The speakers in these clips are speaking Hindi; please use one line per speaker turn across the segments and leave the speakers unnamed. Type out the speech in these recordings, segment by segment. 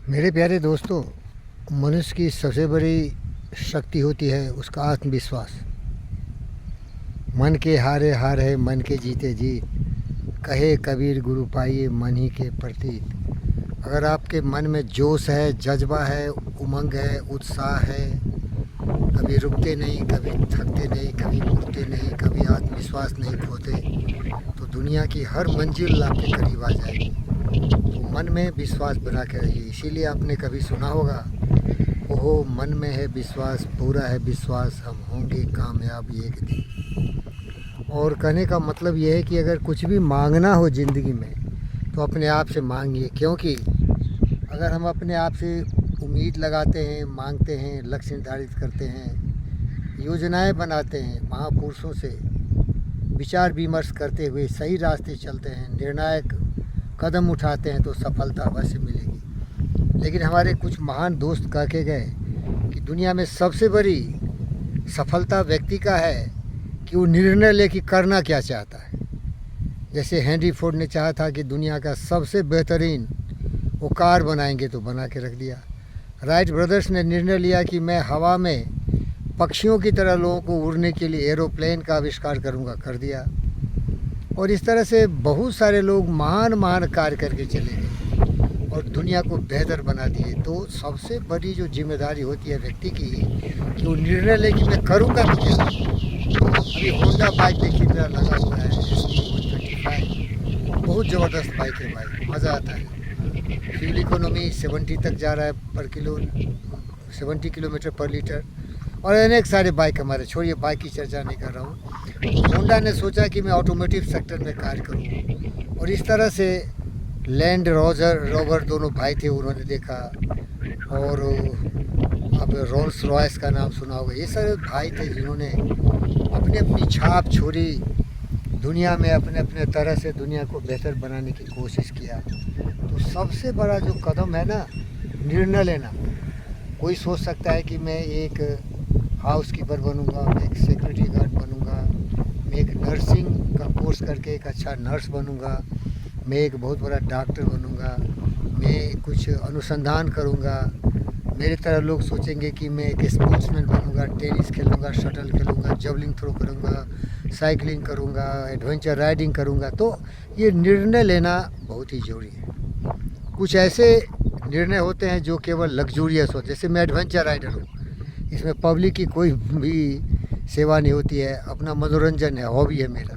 मेरे प्यारे दोस्तों, मनुष्य की सबसे बड़ी शक्ति होती है उसका आत्मविश्वास। मन के हारे हार है, मन के जीते जीत। कहे कबीर गुरु पाइए मन ही के प्रतीक। अगर आपके मन में जोश है, जज्बा है, उमंग है, उत्साह है, कभी रुकते नहीं, कभी थकते नहीं, कभी मुड़ते नहीं, कभी आत्मविश्वास नहीं खोते, तो दुनिया की हर मंजिल आपके करीब आ जाएगी। तो मन में विश्वास बना के रहिए। इसीलिए आपने कभी सुना होगा, ओहो मन में है विश्वास, पूरा है विश्वास, हम होंगे कामयाब एक दिन। और कहने का मतलब ये है कि अगर कुछ भी मांगना हो ज़िंदगी में तो अपने आप से मांगिए, क्योंकि अगर हम अपने आप से उम्मीद लगाते हैं, मांगते हैं, लक्ष्य निर्धारित करते हैं, योजनाएं बनाते हैं, महापुरुषों से विचार विमर्श करते हुए सही रास्ते चलते हैं, निर्णायक कदम उठाते हैं, तो सफलता अवश्य मिलेगी। लेकिन हमारे कुछ महान दोस्त कह के गए कि दुनिया में सबसे बड़ी सफलता व्यक्ति का है कि वो निर्णय ले कि करना क्या चाहता है। जैसे हेनरी फोर्ड ने चाहा था कि दुनिया का सबसे बेहतरीन वो कार बनाएंगे, तो बना के रख दिया। राइट ब्रदर्स ने निर्णय लिया कि मैं हवा में पक्षियों की तरह लोगों को उड़ने के लिए एरोप्लेन का आविष्कार करूंगा, कर दिया। और इस तरह से बहुत सारे लोग महान महान कार्य करके चले गए और दुनिया को बेहतर बना दिए। तो सबसे बड़ी जो जिम्मेदारी होती है व्यक्ति की कि वो निर्णय ले कि मैं करूँगा तो क्या। अभी होंडा बाइक देखिए मेरा लगा हुआ है, ST125, बहुत ज़बरदस्त बाइक है भाई, मज़ा आता है। फ्यूल इकोनॉमी 70 तक जा रहा है पर किलो, 70 किलोमीटर पर लीटर। और अनेक सारे बाइक हमारे, छोड़िए बाइक की चर्चा नहीं कर रहा हूँ। होंडा ने सोचा कि मैं ऑटोमोटिव सेक्टर में कार्य करूँ, और इस तरह से लैंड रोवर दोनों भाई थे, उन्होंने देखा। और अब रोल्स रॉयस का नाम सुना होगा। ये सारे भाई थे जिन्होंने अपनी अपनी छाप छोड़ी, दुनिया में अपने अपने तरह से दुनिया को बेहतर बनाने की कोशिश किया। तो सबसे बड़ा जो कदम है ना, निर्णय लेना। कोई सोच सकता है कि मैं एक हाउस कीपर बनूंगा, मैं एक सिक्योरिटी गार्ड बनूंगा, मैं एक नर्सिंग का कोर्स करके एक अच्छा नर्स बनूंगा, मैं एक बहुत बड़ा डॉक्टर बनूंगा, मैं कुछ अनुसंधान करूंगा। मेरी तरह लोग सोचेंगे कि मैं एक स्पोर्ट्समैन बनूंगा, टेनिस खेलूंगा, शटल खेलूंगा, जवलिंग थ्रो करूंगा, साइकिलिंग करूंगा, एडवेंचर राइडिंग करूंगा। तो ये निर्णय लेना बहुत ही ज़रूरी है। कुछ ऐसे निर्णय होते हैं जो केवल लग्जूरियस होते हैं, जैसे मैं एडवेंचर राइडर हूँ, इसमें पब्लिक की कोई भी सेवा नहीं होती है, अपना मनोरंजन है, हॉबी है मेरा।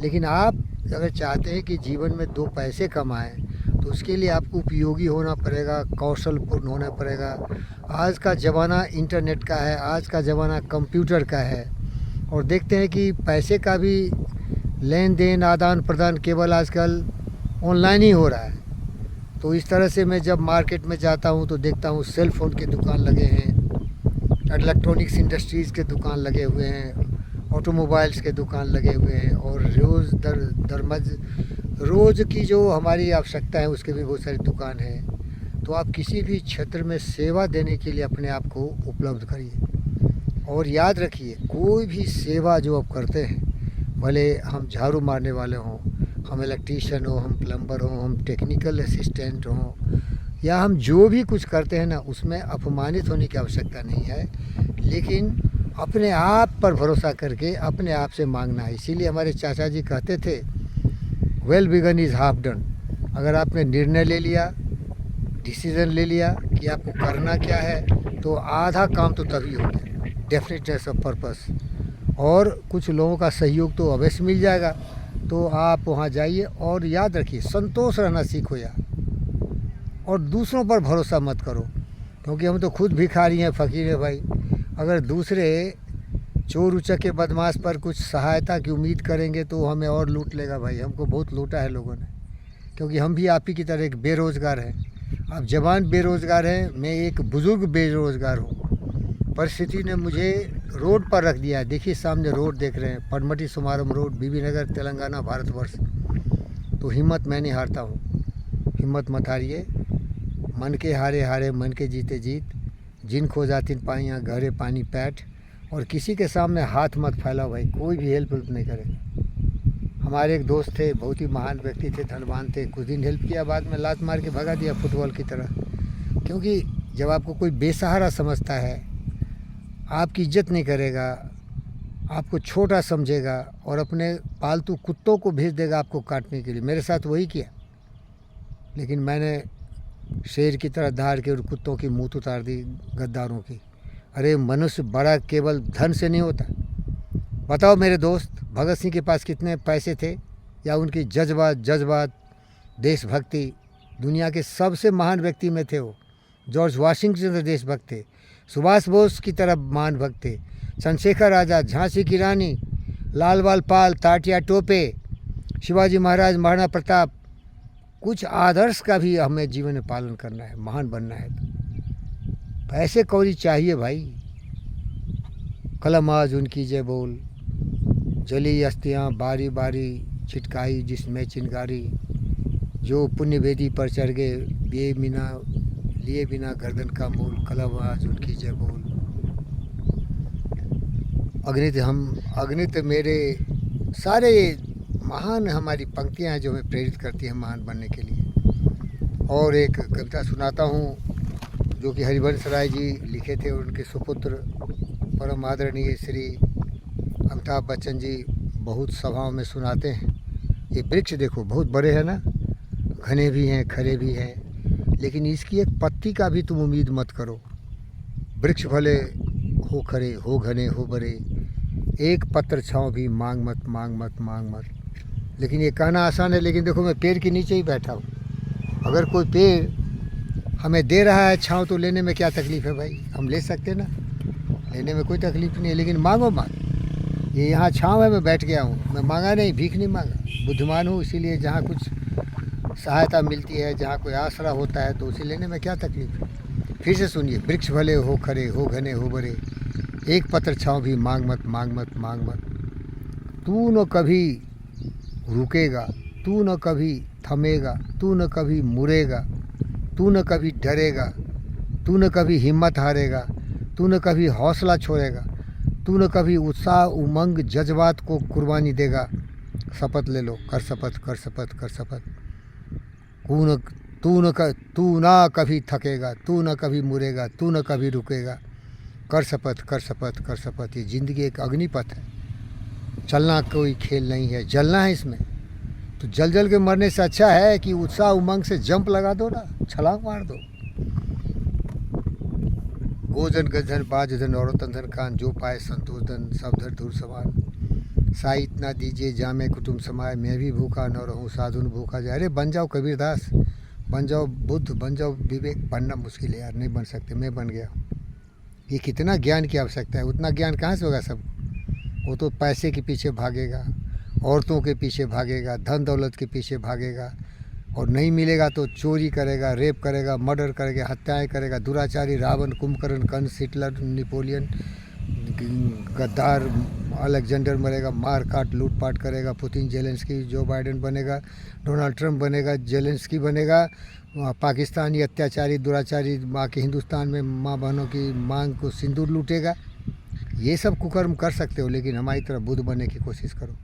लेकिन आप अगर चाहते हैं कि जीवन में दो पैसे कमाएं, तो उसके लिए आपको उपयोगी होना पड़ेगा, कौशलपूर्ण होना पड़ेगा। आज का ज़माना इंटरनेट का है, आज का ज़माना कंप्यूटर का है, और देखते हैं कि पैसे का भी लेन देन, आदान प्रदान केवल आजकल ऑनलाइन ही हो रहा है। तो इस तरह से मैं जब मार्केट में जाता हूँ तो देखता हूँ सेल फ़ोन के दुकान लगे हैं, इलेक्ट्रॉनिक्स इंडस्ट्रीज़ के दुकान लगे हुए हैं, ऑटोमोबाइल्स के दुकान लगे हुए हैं, और रोज़ की जो हमारी आवश्यकता है उसके भी बहुत सारी दुकान है। तो आप किसी भी क्षेत्र में सेवा देने के लिए अपने आप को उपलब्ध करिए। और याद रखिए, कोई भी सेवा जो आप करते हैं, भले हम झाड़ू मारने वाले हों, हम इलेक्ट्रीशियन हो, हम प्लम्बर हो, हम टेक्निकल असिस्टेंट हों, या हम जो भी कुछ करते हैं ना, उसमें अपमानित होने की आवश्यकता नहीं है, लेकिन अपने आप पर भरोसा करके अपने आप से मांगना है। इसीलिए हमारे चाचा जी कहते थे, well begin is half done. अगर आपने निर्णय ले लिया, डिसीज़न ले लिया कि आपको करना क्या है, तो आधा काम तो तभी हो गया, डेफिनेटनेस ऑफ पर्पस। और कुछ लोगों का सहयोग तो अवश्य मिल जाएगा। तो आप वहाँ जाइए और याद रखिए, संतोष रहना सीखो यार, और दूसरों पर भरोसा मत करो, क्योंकि हम तो खुद भिखारी हैं, फ़कीर हैं भाई। अगर दूसरे चोर उचक्के बदमाश पर कुछ सहायता की उम्मीद करेंगे तो हमें और लूट लेगा भाई। हमको बहुत लूटा है लोगों ने, क्योंकि हम भी आप ही की तरह एक बेरोज़गार हैं। आप जवान बेरोज़गार हैं, मैं एक बुज़ुर्ग बेरोज़गार हूँ। परिस्थिति ने मुझे रोड पर रख दिया है। देखिए सामने रोड देख रहे हैं, पडमटी सुमारम रोड, बीबी नगर, तेलंगाना, भारतवर्ष। तो हिम्मत मैं नहीं हारता हूँ, हिम्मत मत हारिए। मन के हारे हारे मन के जीते जीत, जिन खो जाती पाइयाँ घरे पानी पैठ। और किसी के सामने हाथ मत फैलाओ भाई, कोई भी हेल्प नहीं करेगा। हमारे एक दोस्त थे, बहुत ही महान व्यक्ति थे, धनवान थे, कुछ दिन हेल्प किया, बाद में लात मार के भगा दिया फुटबॉल की तरह। क्योंकि जब आपको कोई बेसहारा समझता है, आपकी इज्जत नहीं करेगा, आपको छोटा समझेगा और अपने पालतू कुत्तों को भेज देगा आपको काटने के लिए। मेरे साथ वही किया, लेकिन मैंने शेर की तरह दहाड़ के उन कुत्तों की मूत उतार दी, गद्दारों की। अरे मनुष्य बड़ा केवल धन से नहीं होता। बताओ मेरे दोस्त, भगत सिंह के पास कितने पैसे थे या उनकी जज्बात देशभक्ति, दुनिया के सबसे महान व्यक्ति में थे वो। जॉर्ज वाशिंगटन देशभक्त थे, सुभाष बोस की तरह महान भक्त थे, चंद्रशेखर आज़ाद, झांसी की रानी, लाल बाल पाल, ताटिया टोपे, शिवाजी महाराज, महाराणा प्रताप। कुछ आदर्श का भी हमें जीवन में पालन करना है, महान बनना है तो पैसे कौड़ी चाहिए भाई। कलम आज उनकी जय बोल, जली अस्थियाँ बारी बारी छिटकाई जिसमें चिनगारी, जो पुण्य वेदी पर चढ़ गए लिए बिना गर्दन का मूल, कलम आज उनकी जय बोल। अगणित मेरे सारे महान हमारी पंक्तियाँ हैं जो हमें प्रेरित करती हैं महान बनने के लिए। और एक कविता सुनाता हूँ जो कि हरिवंश राय जी लिखे थे, उनके सुपुत्र परम आदरणीय श्री अमिताभ बच्चन जी बहुत सभाओं में सुनाते हैं। ये वृक्ष देखो बहुत बड़े हैं ना, घने भी हैं, खरे भी हैं, लेकिन इसकी एक पत्ती का भी तुम उम्मीद मत करो। वृक्ष भले हो खरे, हो घने, हो बड़े, एक पत्र छाँव भी मांग मत, मांग मत, मांग मत। लेकिन ये कहना आसान है, लेकिन देखो मैं पेड़ के नीचे ही बैठा हूँ। अगर कोई पेड़ हमें दे रहा है छाँव तो लेने में क्या तकलीफ़ है भाई, हम ले सकते ना, लेने में कोई तकलीफ़ नहीं है। लेकिन मांगो मत। ये यहाँ छाँव है, मैं बैठ गया हूँ, मैं मांगा नहीं, भीख नहीं मांगा, बुद्धिमान हूँ, इसीलिए जहाँ कुछ सहायता मिलती है, जहाँ कोई आसरा होता है तो उसे लेने में क्या तकलीफ़ है। फिर से सुनिए, वृक्ष भले हो खरे, हो घने, हो बड़े, एक पत्र छाँव भी मांग मत, मांग मत, मांग मत। तू न कभी रुकेगा, तू न कभी थमेगा, तू न कभी मुड़ेगा, तू न कभी डरेगा, तू न कभी हिम्मत हारेगा, तू न कभी हौसला छोड़ेगा, तू न कभी उत्साह उमंग जज्बात को कुर्बानी देगा। शपथ ले लो, कर शपथ, कर शपथ, कर शपथ। तू ना कभी थकेगा, तू न कभी मुड़ेगा, तू न कभी रुकेगा। कर शपथ, कर शपथ, कर शपथ। ये ज़िंदगी एक अग्निपथ है, चलना कोई खेल नहीं है, जलना है इसमें। तो जल जल के मरने से अच्छा है कि उत्साह उमंग से जंप लगा दो ना, छलांग मार दो। गोजन गजन बाजन औरतन धन कान, जो पाए संतोष धन, सब धर धूर समान। साई इतना दीजिए जामे कुटुंब समाए, मैं भी भूखा न रहूँ साधुन भूखा जाए। अरे बन जाओ कबीरदास, बन जाओ बुद्ध, बन जाओ विवेक। बनना मुश्किल है यार, नहीं बन सकते, मैं बन गया। ये कितना ज्ञान की आवश्यकता है, उतना ज्ञान कहाँ से होगा सब। वो तो पैसे के पीछे भागेगा, औरतों के पीछे भागेगा, धन दौलत के पीछे भागेगा, और नहीं मिलेगा तो चोरी करेगा, रेप करेगा, मर्डर करेगा, हत्याएं करेगा। दुराचारी रावण, कुंभकर्ण, कंस, हिटलर, नेपोलियन, गद्दार अलेक्जेंडर मरेगा, मार काट लूटपाट करेगा। पुतिन, जेलेंस्की, जो बाइडेन बनेगा, डोनाल्ड ट्रंप बनेगा, जेलेंस्की बनेगा। पाकिस्तानी अत्याचारी दुराचारी माँ के हिंदुस्तान में माँ बहनों की मांग को सिंदूर लूटेगा। ये सब कुकर्म कर सकते हो, लेकिन हमारी तरह बुद्ध बनने की कोशिश करो।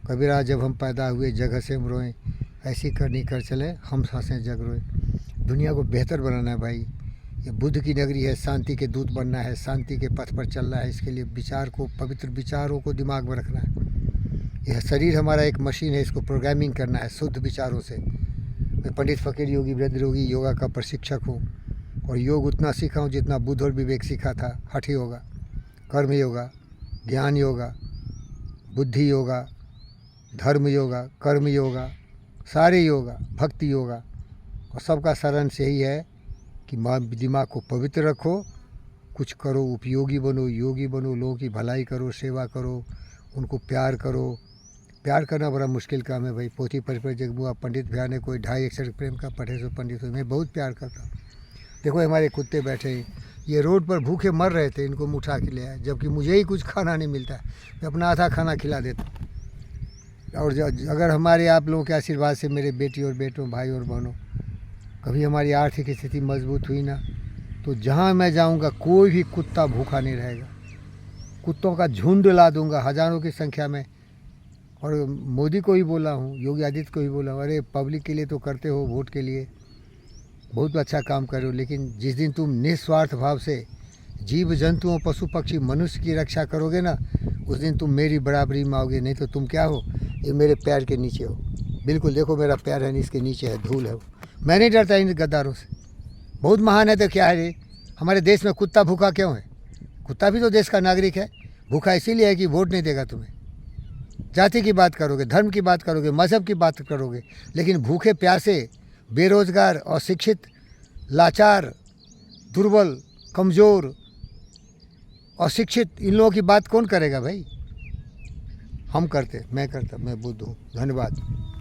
कबीरा जब हम पैदा हुए जगह से हम रोएं, ऐसी करनी कर चले हम हंसें जग रोए। दुनिया को बेहतर बनाना है भाई, ये बुद्ध की नगरी है, शांति के दूत बनना है, शांति के पथ पर चलना है। इसके लिए विचार को, पवित्र विचारों को दिमाग में रखना है। यह शरीर हमारा एक मशीन है, इसको प्रोग्रामिंग करना है शुद्ध विचारों से। मैं पंडित फ़कीर योगी वीरेंद्र योगी योगा का प्रशिक्षक हूँ, और योग उतना सीखा हूँ जितना बुद्ध और विवेक सीखा था। हठ योगा, कर्म योगा, ज्ञान योगा, बुद्धि योगा, धर्म योगा, कर्म योगा, सारे योगा, भक्ति योगा, और सबका सारांश यही है कि दिमाग को पवित्र रखो, कुछ करो, उपयोगी बनो, योगी बनो, लोगों की भलाई करो, सेवा करो, उनको प्यार करो। प्यार करना बड़ा मुश्किल काम है भाई। पोथी पर जगमुआ पंडित भैया ने कोई 2.5 अक्षर प्रेम का पढ़े सो पंडित हो। मैं बहुत प्यार करता हूँ। देखो हमारे कुत्ते बैठे हैं, ये रोड पर भूखे मर रहे थे, इनको मुठा के ले आए, जबकि मुझे ही कुछ खाना नहीं मिलता। मैं अपना आधा खाना खिला देता। और अगर हमारे आप लोगों के आशीर्वाद से मेरे बेटी और बेटों, भाई और बहनों, कभी हमारी आर्थिक स्थिति मजबूत हुई ना, तो जहाँ मैं जाऊँगा कोई भी कुत्ता भूखा नहीं रहेगा। कुत्तों का झुंड ला दूँगा हज़ारों की संख्या में। और मोदी को ही बोला हूँ, योगी आदित्य को ही बोला हूँ, अरे पब्लिक के लिए तो करते हो, वोट के लिए, बहुत अच्छा काम कर रहे हो, लेकिन जिस दिन तुम निस्वार्थ भाव से जीव जंतुओं पशु पक्षी मनुष्य की रक्षा करोगे ना, उस दिन तुम मेरी बराबरी में आओगे। नहीं तो तुम क्या हो, ये मेरे पैर के नीचे हो। बिल्कुल देखो मेरा पैर है, इसके नीचे है, धूल है वो। मैं नहीं डरता इन गद्दारों से। बहुत महान है तो क्या है, हमारे देश में कुत्ता भूखा क्यों है? कुत्ता भी तो देश का नागरिक है। भूखा इसीलिए है कि वोट नहीं देगा तुम्हें। जाति की बात करोगे, धर्म की बात करोगे, मज़हब की बात करोगे, लेकिन भूखे प्यासे, बेरोजगार, अशिक्षित, लाचार, दुर्बल, कमज़ोर, अशिक्षित, इन लोगों की बात कौन करेगा भाई? हम करते, मैं करता, मैं बुद्ध हूँ। धन्यवाद।